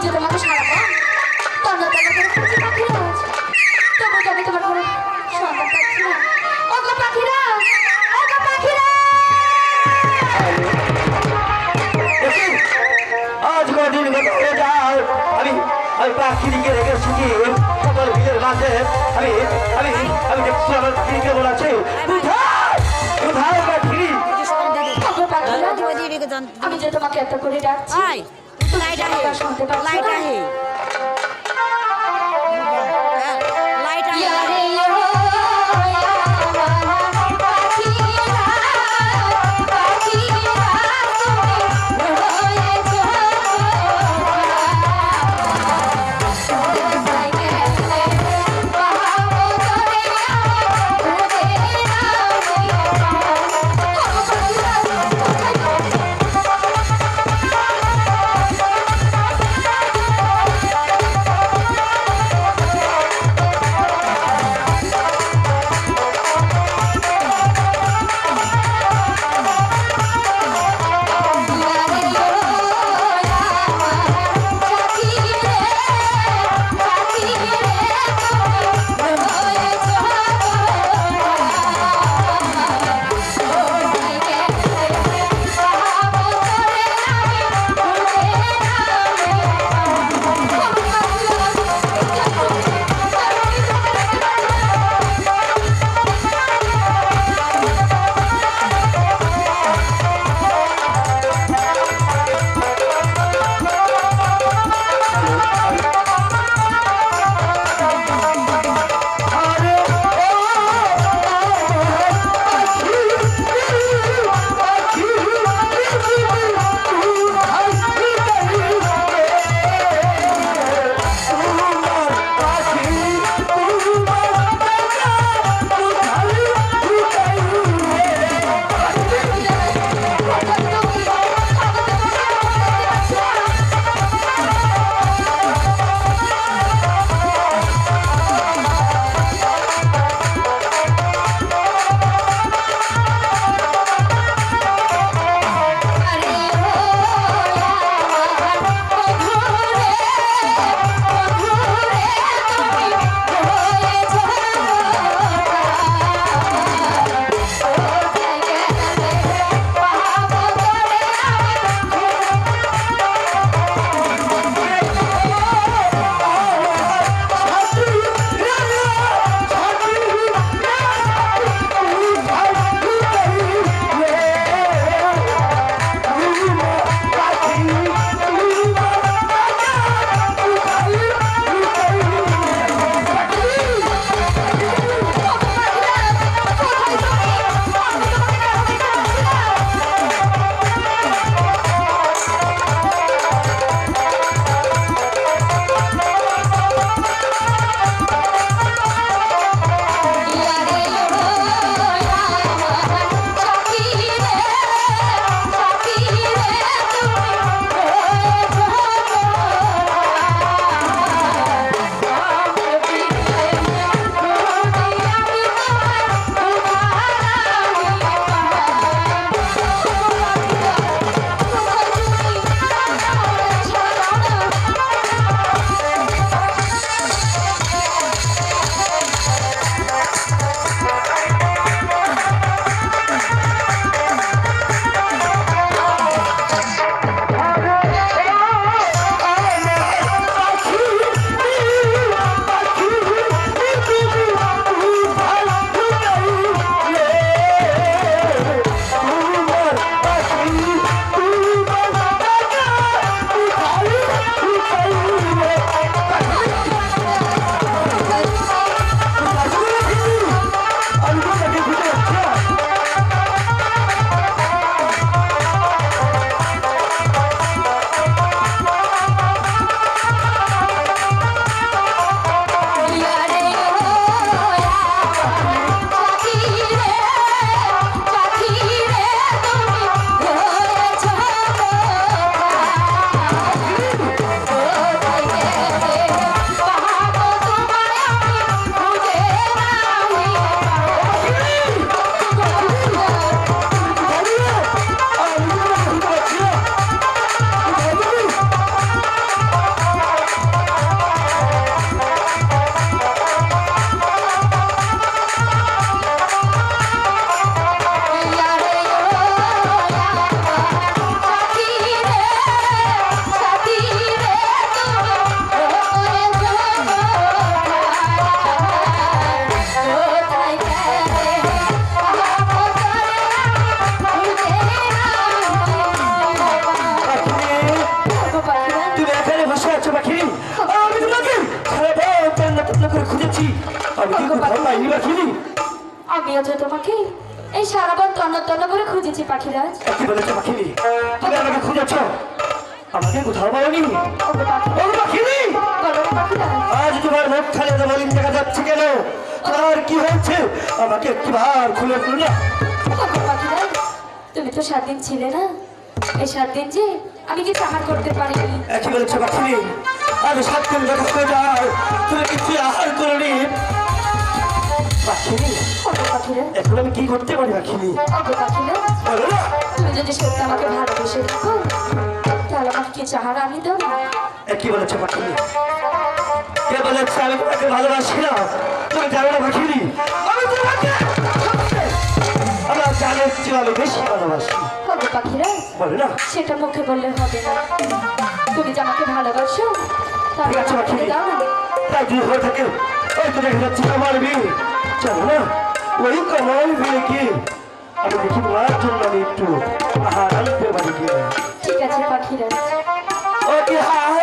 যে তোমাকে সারাবো তন্ন তন্ন করে খুঁজে পাখিরা তবু তো আমি তোমার কোনো সন্তান পাচ্ছি না। ওগো পাখিরা, ওগো পাখিরা, আজ কদিন গত হয়ে যায় আমি আমি পাখিকে রেখেছি কি সকল ভিড়ের মাঝে আমি আমি আমি দেখছি আমার পাখিকে বলেছে কোথায় কোথায় পাখি ওগো পাখিরা, আমি যে তোমাকে এত করে ডাকছি লাইট তুমি আহে, শুনতে পাচ্ছ লাইট না? আহে, লাইট আহে। ইয়ারে ইয়া পাখিরা, পাখিরা তুমি রয়ে পাখি আমি তোমাকে সারা তন্ন করে খুঁজেছি আমি কি কোথাও পাইনি পাখি আমিও তো তোমাকে এই সারাবার তন্ন তন্ন করে খুঁজেছি পাখিরাজ। কি বলেছো পাখি তুমি আমাকে খুঁজেছ আমাকে কোথাও পাওনি ওগো পাখি, ও পাখি বলো রে পাখিরাজ। আজ তোমার মুখ খালি মলিন দেখা যাচ্ছে কেন তোমার কি হয়েছে আমাকে একটিবার খুলে বলো না ওগো পাখিরাজ, তুমি তো 7 দিন ছিলে না, এই 7 দিন যে আমি কি আহার করতে পারিনি। একই বলেছে পাখি আমি 7 দিন দেখা করে যাও তুমি কিছু আহার করনি পাখি ওগো পাখিরাজ, এখন আমি কি করতে পারি পাখি ওগো পাখিরাজ, বলো না তুমি যদি সত্যি আমাকে ভালোবেসে রাখো তাহলে আমাকে কি আহার আনি দাও না। একই বলেছে পাখি কে বলেছে আমি তোমাকে ভালোবাসি না তুমি জানো না পাখি আমি তোমাকে আমার জানের চেয়ে আমি বেশি ভালোবাসি ওগো পাখিরাজ, বলে না সেটা মুখে বললে হবে না, তুমি যে আমাকে ভালোবাসো তাহলে ঠিক আছে, আমাকে পাখি। দাও না। তাই যদি হয়ে থাকে ওই তো দেখে যাচ্ছি আমার বিয়ে জানো না ওই কমাল বিয়ে কি আমি দেখি তোমার জন্য আমি একটু আহার আনতে পারি কি ঠিক আছে পাখিরাজ। ও কি হায়